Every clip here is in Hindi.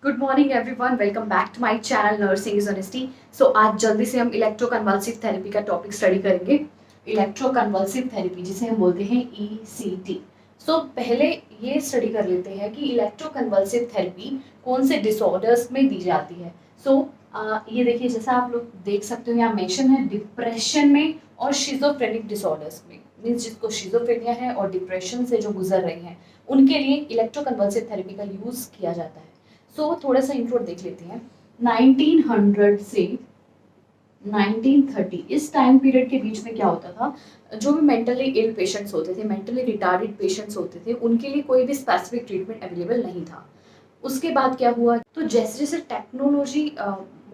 Good morning everyone, welcome back to my channel nursing is honesty. So आज जल्दी से हम इलेक्ट्रोकन्वल्सिव थेरेपी का टॉपिक स्टडी करेंगे। इलेक्ट्रोकन्वल्सिव थेरेपी जिसे हम बोलते हैं ईसीटी। सो पहले ये स्टडी कर लेते हैं कि इलेक्ट्रोकन्वल्सिव थेरेपी कौन से डिसऑर्डर्स में दी जाती है। सो ये देखिए, जैसा आप लोग देख सकते हो यहाँ मेंशन है डिप्रेशन में और शिजोफ्रेनिक डिसऑर्डर्स में। मीन्स जिसको शिजोफ्रेनिया है और डिप्रेशन से जो गुजर रही हैं उनके लिए इलेक्ट्रोकन्वल्सिव थेरेपी का यूज़ किया जाता है। सो थोड़ा सा इंट्रो देख लेते हैं। 1900 से 1930 इस टाइम पीरियड के बीच में क्या होता था, जो भी मेंटली इल पेशेंट्स होते थे, मेंटली रिटार्डेड पेशेंट्स होते थे, उनके लिए कोई भी स्पेसिफिक ट्रीटमेंट अवेलेबल नहीं था। उसके बाद क्या हुआ, तो जैसे जैसे टेक्नोलॉजी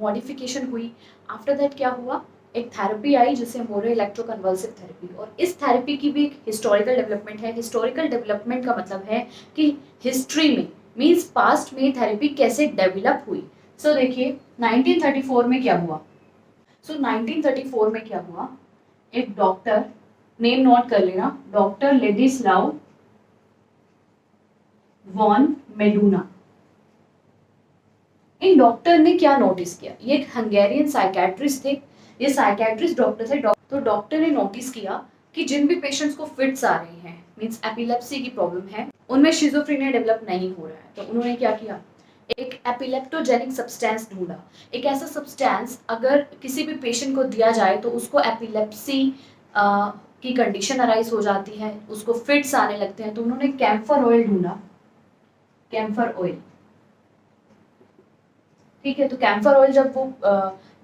मॉडिफिकेशन हुई, आफ्टर दैट क्या हुआ, एक थेरेपी आई जिसे हम बोल रहे हैं इलेक्ट्रोकन्वल्सिव थेरेपी। और इस थेरेपी की भी एक हिस्टोरिकल डेवलपमेंट है। हिस्टोरिकल डेवलपमेंट का मतलब है कि हिस्ट्री में, मीन्स पास्ट में थेरेपी कैसे डेवलप हुई। सो देखिए 1934 में क्या हुआ। 1934 में क्या हुआ, एक डॉक्टर, नेम नोट कर लेना, डॉक्टर लेडिस्लाव वॉन मेडूना। इन डॉक्टर ने क्या नोटिस किया, ये एक हंगेरियन साइकेट्रिस्ट थे, ये साइकेट्रिस्ट डॉक्टर थे। तो डॉक्टर ने नोटिस किया कि जिन भी पेशेंट्स को फिट्स आ रही हैं, मींस एपिलेप्सी की प्रॉब्लम है, उनमें शिजोफ्रेनिया डेवलप नहीं हो रहा है। तो उन्होंने क्या किया, एक एपिलेप्टोजेनिक सब्सटेंस ढूंढा। एक ऐसा सब्सटेंस अगर किसी भी पेशेंट को दिया जाए तो उसको एपिलेप्सी की कंडीशन अराइज हो जाती है, उसको फिट्स आने लगते हैं। तो उन्होंने कैम्फर ऑयल ढूंढा, कैम्फर ऑयल। ठीक है, तो कैम्फर ऑयल जब वो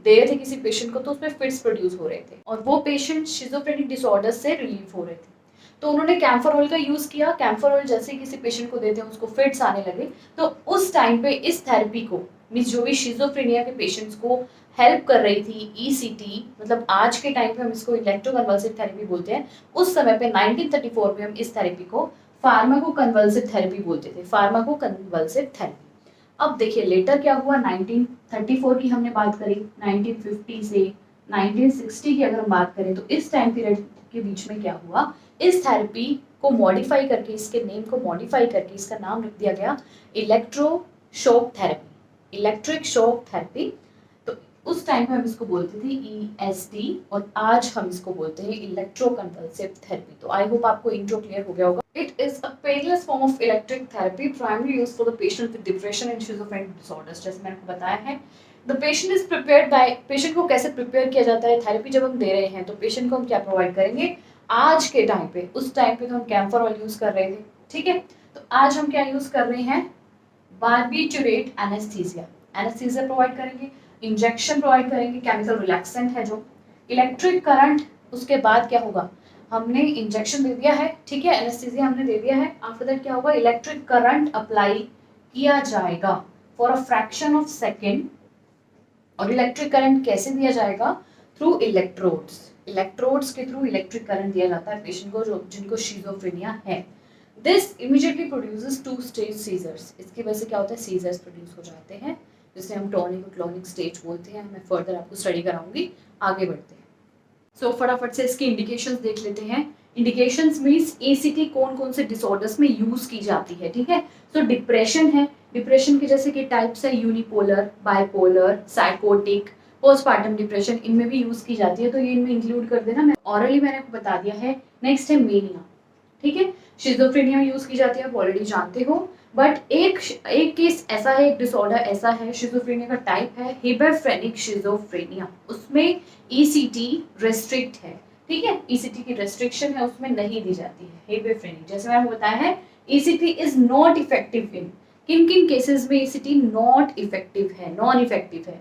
दे रहे थे किसी पेशेंट को तो उसमें फिट्स प्रोड्यूस हो रहे थे और वो पेशेंट शिजोफ्रेनिक डिसऑर्डर से रिलीफ हो रहे थे। तो उन्होंने कैम्फर ऑयल का यूज किया। कैम्फर ऑयल जैसे ही किसी पेशेंट को देते हैं उसको फिट्स आने लगे। तो उस टाइम पे इस थेरेपी को, मीन्स जो भी शिजोफ्रेनिया के पेशेंट्स को हेल्प कर रही थी ईसीटी, मतलब आज के टाइम पे हम इसको इलेक्ट्रोकन्वल्सिव थेरेपी बोलते हैं, उस समय पे 1934 में हम इस थेरेपी को फार्माकोकन्वल्सिव थेरेपी बोलते थे, फार्माकोकन्वल्सिव थेरेपी। अब देखिए लेटर क्या हुआ, 1934 की हमने बात करी, 1950 से 1960 की अगर हम बात करें तो इस टाइम पीरियड के बीच में क्या हुआ, इस थेरेपी को मॉडिफाई करके, इसके नेम को मॉडिफाई करके इसका नाम रख दिया गया electroshock therapy, electric shock therapy. तो उस टाइम पे हम इसको बोलते थे ईएसटी और आज हम इसको बोलते हैं इलेक्ट्रोकन्वल्सिव थेरेपी। तो आई होप आपको इंट्रो क्लियर हो गया होगा। It is a painless form of electric therapy primarily used for the patient with depression and schizophrenic disorders। जैसे मैंने आपको बताया है, the patient is prepared by, patient को कैसे प्रिपेयर किया जाता है, थेरेपी जब हम दे रहे हैं तो पेशेंट को हम क्या प्रोवाइड करेंगे, आज के टाइम पे, उस टाइम पे तो हम कैम्फर ऑयल यूज कर रहे थे, ठीक है, तो आज हम क्या यूज कर रहे हैं, बार्बिटूरेट एनेस्थीसिया, एनेस्थीसिया प्रोवाइड करेंगे, इंजेक्शन प्रोवाइड करेंगे, केमिकल रिलैक्सेंट है जो, इलेक्ट्रिक करंट। उसके बाद क्या होगा, हमने इंजेक्शन दे दिया है, ठीक है, एनेस्थीसिया हमने दे दिया है, आफ्टर दैट क्या होगा, इलेक्ट्रिक करंट अप्लाई किया जाएगा for a fraction of second. और इलेक्ट्रिक करंट कैसे दिया जाएगा, थ्रू इलेक्ट्रोड्स, इलेक्ट्रोड्स के थ्रू इलेक्ट्रिक करंट दिया जाता है पेशेंट को जो जिनको शिजोफ्रेनिया है। This immediately produces two stage seizures, इसकी वजह से क्या होता है, सीजर्स प्रोड्यूस हो जाते हैं जिसे हम टॉनिक और क्लोनिक स्टेज बोलते हैं। मैं फर्दर आपको स्टडी कराऊंगी, आगे बढ़ते हैं। सो फटाफट से इसके इंडिकेशंस देख लेते हैं। इंडिकेशंस मींस एसीटी कौन कौन से डिसऑर्डर्स में यूज की जाती है, ठीक है। सो डिप्रेशन है, डिप्रेशन के जैसे कि टाइप्स है unipolar, bipolar, psychotic, postpartum depression, इनमें भी यूज की जाती है, तो ये इनमें इंक्लूड कर देना। मैं ऑरली मैंने आपको बता दिया है। नेक्स्ट है मेनिया, ठीक है, शिजोफ्रेनिया में यूज की जाती है, आप ऑलरेडी जानते हो। बट एक केस ऐसा है, एक डिसऑर्डर ऐसा है, शिजोफ्रेनिया का टाइप है हिबेफ्रेनिक शिजोफ्रेनिया, उसमें ईसीटी रेस्ट्रिक्ट है, ठीक है, ईसीटी की रेस्ट्रिक्शन है, उसमें नहीं दी जाती है हिबेफ्रेनिक। जैसे मैंने बताया है, ECT is not effective in, किन किन केसेस में ईसीटी नॉट इफेक्टिव है, नॉन इफेक्टिव है,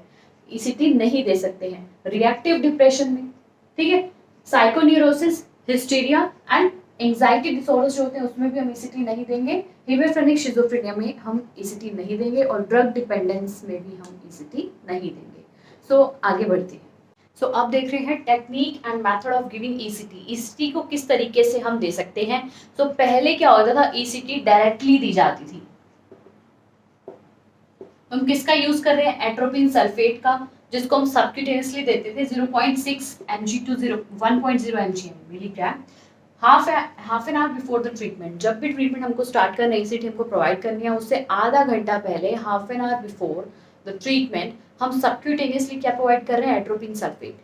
ईसीटी नहीं दे सकते हैं, रिएक्टिव डिप्रेशन में, ठीक है, साइकोन्यूरोसिस, हिस्टीरिया एंड एंजाइटी डिसऑर्डर्स जो होते हैं उसमें भी हम ईसीटी नहीं देंगे। हिबेफ्रेनिक शिजोफ्रेनिया में हम ईसीटी नहीं देंगे और ड्रग डिपेंडेंस में भी हम ईसीटी नहीं देंगे। सो आगे बढ़ते हैं। सो अब देख रहे हैं technique and method of giving ECT, ECT को किस तरीके से हम दे सकते हैं। सो पहले क्या होता था, ईसीटी डायरेक्टली दी जाती थी। हम किसका यूज कर रहे हैं, एट्रोपिन सल्फेट का, जिसको हम सबक्यूटेनियसली देते थे 0.6 mg to 1.0 mg milligram. Half an hour before the treatment, जब भी ट्रीटमेंट हमको स्टार्ट करना है, ECT हमको प्रोवाइड करनी है, उससे आधा घंटा पहले, half an hour before the treatment, हम सबक्यूटेनियसली क्या प्रोवाइड कर रहे हैं, एट्रोपिन सल्फेट,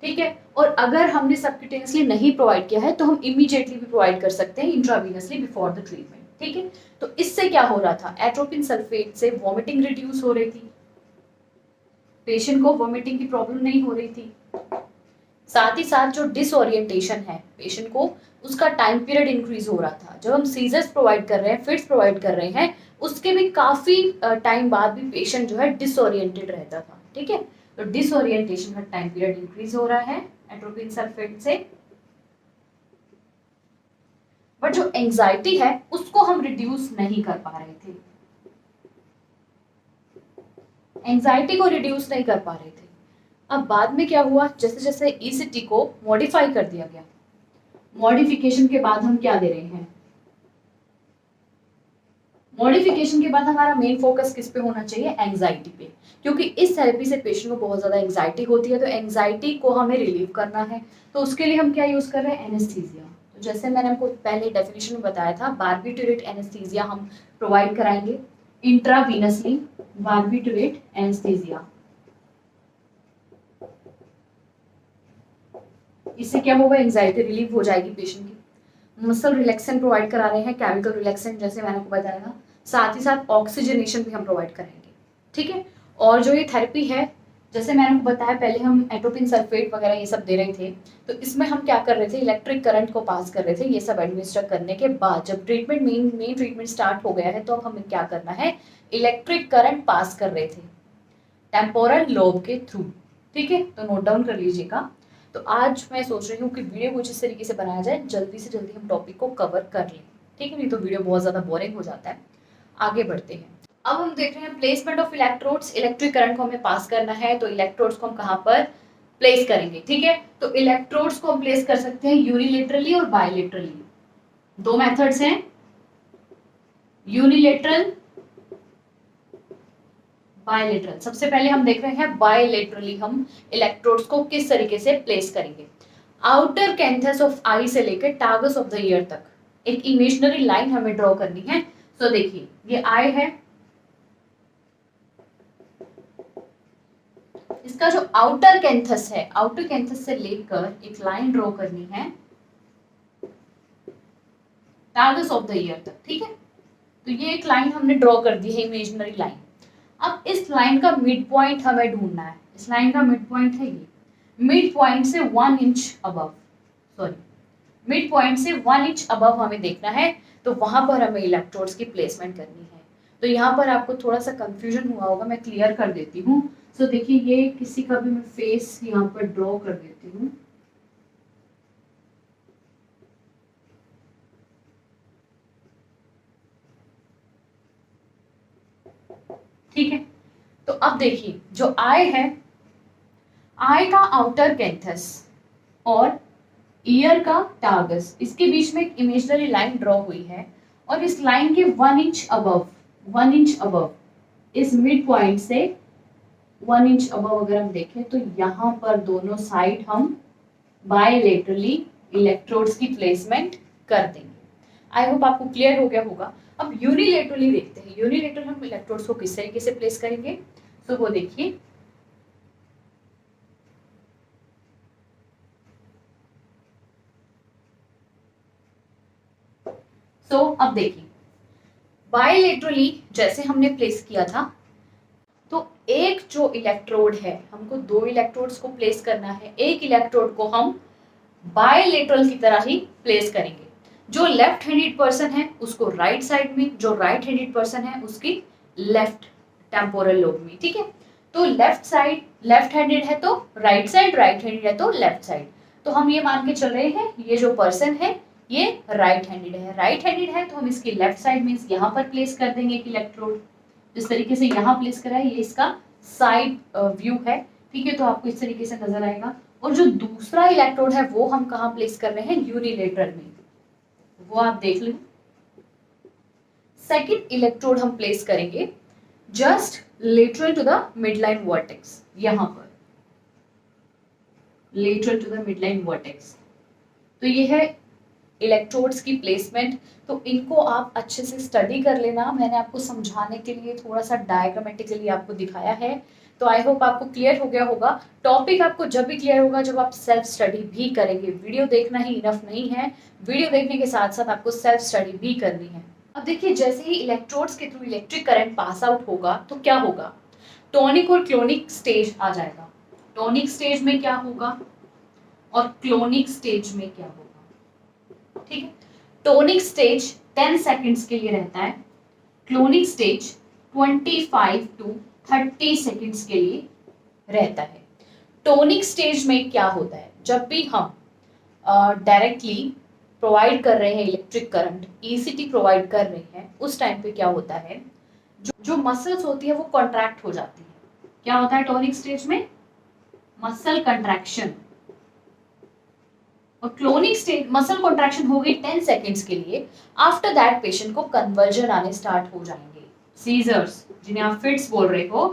ठीक है। और अगर हमने सबक्यूटेनियसली नहीं प्रोवाइड किया है तो हम इमीडिएटली भी प्रोवाइड कर सकते हैं इंट्रावीनसली बिफोर द ट्रीटमेंट, ठीक है। तो इससे क्या हो रहा था, एट्रोपिन सल्फेट से वॉमिटिंग रिड्यूस हो रही थी, पेशेंट को वॉमिटिंग की प्रॉब्लम नहीं हो रही थी, साथ ही साथ जो डिसओरिएंटेशन है पेशेंट को, उसका टाइम पीरियड इंक्रीज हो रहा था। जब हम सीजर्स प्रोवाइड कर रहे हैं, फिट्स प्रोवाइड कर रहे हैं, उसके भी काफी टाइम बाद भी पेशेंट जो है डिसओरिएंटेड रहता था, ठीक है। तो डिसओरिएंटेशन का टाइम पीरियड इंक्रीज हो रहा है एट्रोपिन सल्फेट से। बट जो एंजाइटी है उसको हम रिड्यूस नहीं कर पा रहे थे, एंजाइटी को रिड्यूस नहीं कर पा रहे थे। अब बाद में क्या हुआ, जैसे जैसे ECT को मॉडिफाई कर दिया गया, मॉडिफिकेशन के बाद हम क्या दे रहे हैं, मॉडिफिकेशन के बाद हमारा मेन फोकस किस पे होना चाहिए, एंजाइटी पे, क्योंकि इस थेरेपी से पेशेंट को बहुत ज्यादा एंजाइटी होती है, तो एंजाइटी को हमें रिलीव करना है। तो उसके लिए हम क्या यूज कर रहे हैं, एनेस्थीसिया। तो जैसे मैंने आपको पहले डेफिनेशन में बताया था, बारबिटूरेट एनेस्थीसिया हम प्रोवाइड कराएंगे इंट्रावीनसली, बारबिटूरेट एनेस्थीसिया। इससे क्या होगा, एंजाइटी रिलीव हो जाएगी पेशेंट की। मसल रिलैक्सेंट प्रोवाइड करा रहे हैं, केमिकल रिलैक्सेंट जैसे मैंने आपको बताया था, साथ ही साथ ऑक्सीजनेशन भी हम प्रोवाइड करेंगे, ठीक है। और जो ये थेरेपी है, जैसे मैंने आपको बताया पहले हम एट्रोपिन सल्फेट वगैरह ये सब दे रहे थे, तो इसमें हम क्या कर रहे थे, इलेक्ट्रिक करंट को पास कर रहे थे। ये सब एडमिनिस्टर करने के बाद जब ट्रीटमेंट मेन ट्रीटमेंट स्टार्ट हो गया है, तो अब हमें क्या करना है, इलेक्ट्रिक करंट पास कर रहे थे टेम्पोरल लोब के थ्रू, ठीक है। तो नोट डाउन कर लीजिएगा। तो आज मैं सोच रही हूँ कि वीडियो कुछ इस तरीके से बनाया जाए, जल्दी से जल्दी हम टॉपिक को कवर कर लें, ठीक है, नहीं तो वीडियो बहुत ज़्यादा बोरिंग हो जाता है। आगे बढ़ते हैं। अब हम देख रहे हैं placement of electrodes. Electric current को हमें पास करना है, तो इलेक्ट्रोड्स को हम कहाँ पर प्लेस करेंगे, ठीक है। तो इलेक्ट्रोड्स को हम प्लेस कर सकते हैं यूनिलेटरली और बायलेटरली। दो मेथड्स हैं, यूनिलेटरल, बायलेटरल। सबसे पहले हम देख रहे हैं बायलेटरली हम इलेक्ट्रोड्स को किस तरीके से प्लेस करेंगे। आउटर कैंथस ऑफ आई से लेकर टारगस ऑफ द ईयर तक एक इमेजिनरी लाइन हमें ड्रॉ करनी है। तो देखिए ये आई है, इसका जो आउटर कैंथस है, आउटर कैंथस से लेकर एक लाइन ड्रॉ करनी है टारगस ऑफ द ईयर तक, ठीक है। तो ये एक लाइन हमने ड्रॉ कर दी है, इमेजिनरी लाइन। अब इस लाइन का मिड पॉइंट हमें ढूंढना है। इस लाइन का मिड पॉइंट है ये, मिड पॉइंट से 1 inch above, sorry mid point से 1 इंच अबव हमें देखना है। तो वहां पर हमें इलेक्ट्रोड्स की प्लेसमेंट करनी है। तो यहाँ पर आपको थोड़ा सा कंफ्यूजन हुआ होगा, मैं क्लियर कर देती हूँ। सो देखिए ये किसी का भी मैं फेस यहाँ पर ड्रॉ कर देती हूँ। ठीक है, तो अब देखिए जो आई है, आई का आउटर कैंथस और ईयर का टारगस, इसके बीच में एक इमेजिनरी लाइन ड्रॉ हुई है, और इस लाइन के 1 इंच अबव, 1 इंच अबव, इस मिड पॉइंट से 1 इंच अबव अगर हम देखें, तो यहाँ पर दोनों साइड हम बायलेटरली इलेक्ट्रोड्स की प्लेसमेंट कर देंगे। आई होप आपको क्लियर हो गया होगा। अब यूनिलेटरली देखते हैं, यूनिलेटरल हम इलेक्ट्रोड्स को किस तरीके से प्लेस करेंगे। तो वो देखिए, अब देखिए बायलेटरली जैसे हमने प्लेस किया था, तो एक जो इलेक्ट्रोड है, हमको 2 इलेक्ट्रोड्स को प्लेस करना है। एक इलेक्ट्रोड को हम बायलेटरल की तरह ही प्लेस करेंगे। जो लेफ्ट हैंडेड पर्सन है उसको राइट साइड में, जो राइट हैंडेड पर्सन है उसकी लेफ्ट टेम्पोरल लोब में, ठीक है। तो लेफ्ट साइड लेफ्ट हैंडेड है तो राइट साइड, राइट हैंडेड है तो लेफ्ट साइड। तो हम ये मान के चल रहे हैं ये जो पर्सन है ये राइट हैंडेड है। राइट हैंडेड है तो हम इसकी लेफ्ट साइड में यहाँ पर प्लेस कर देंगे एक इलेक्ट्रोड। जिस तरीके से यहाँ प्लेस करा है, ये इसका साइड व्यू है, ठीक है। तो आपको इस तरीके से नजर आएगा। और जो दूसरा इलेक्ट्रोड है वो हम कहाँ प्लेस कर रहे हैं, यूनिलेटरल में, वो आप देख लें। सेकंड इलेक्ट्रोड हम प्लेस करेंगे just lateral to the midline vertex, यहां पर lateral to the midline vertex. तो ये है इलेक्ट्रोड्स की प्लेसमेंट, तो इनको आप अच्छे से स्टडी कर लेना। मैंने आपको समझाने के लिए थोड़ा सा डायग्रामेटिकली आपको दिखाया है, तो आई होप आपको क्लियर हो गया होगा। टॉपिक आपको जब भी क्लियर होगा जब आप सेल्फ स्टडी भी करेंगे। वीडियो देखना ही इनफ नहीं है, वीडियो देखने के साथ साथ आपको सेल्फ स्टडी भी करनी है। अब देखिए, जैसे ही इलेक्ट्रोड्स के थ्रू इलेक्ट्रिक करंट पास आउट होगा तो क्या होगा, टॉनिक और क्लोनिक स्टेज आ जाएगा। टॉनिक स्टेज में क्या होगा और क्लोनिक स्टेज में क्या होगा, ठीक है। टॉनिक स्टेज 10 सेकंड्स के लिए रहता है, क्लोनिक स्टेज 25 टू 30 सेकंड्स के लिए रहता है। टॉनिक स्टेज में क्या होता है, जब भी हम डायरेक्टली प्रोवाइड कर रहे हैं इलेक्ट्रिक करंट, ईसीटी प्रोवाइड कर रहे हैं, उस टाइम पे क्या होता है, जो मसल्स होती है वो कॉन्ट्रैक्ट हो जाती है। क्या होता है टॉनिक स्टेज में, मसल कंट्रैक्शन। और क्लोनिक स्टेज मसल कॉन्ट्रैक्शन हो गई 10 सेकेंड्स के लिए। आफ्टर दैट पेशेंट को कन्वर्जन आने स्टार्ट हो जाएंगे। सीजर्स जिन्हें आप फिट्स बोल रहे हो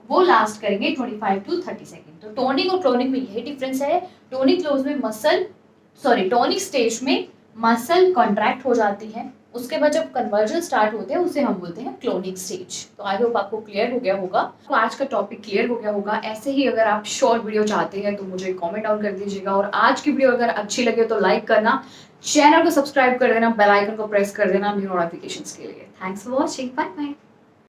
वो लास्ट करेंगे 25 टू 30 सेकेंड। तो टॉनिक और क्लोनिक में यही डिफरेंस है। टॉनिक क्लोज में टॉनिक स्टेज में मसल कॉन्ट्रैक्ट हो जाती है, उसके बाद जब कन्वर्जन स्टार्ट होते हैं उसे हम बोलते हैं क्लोनिक स्टेज। तो आई होप आपको क्लियर हो गया होगा, तो आज का टॉपिक क्लियर हो गया होगा। ऐसे ही अगर आप शॉर्ट वीडियो चाहते हैं तो मुझे कमेंट डाउन कर दीजिएगा, और आज की वीडियो अगर अच्छी लगे तो लाइक करना, चैनल को सब्सक्राइब कर देना, बेल आइकन को प्रेस कर देना न्यू नोटिफिकेशंस के लिए। Thanks for watching, bye bye.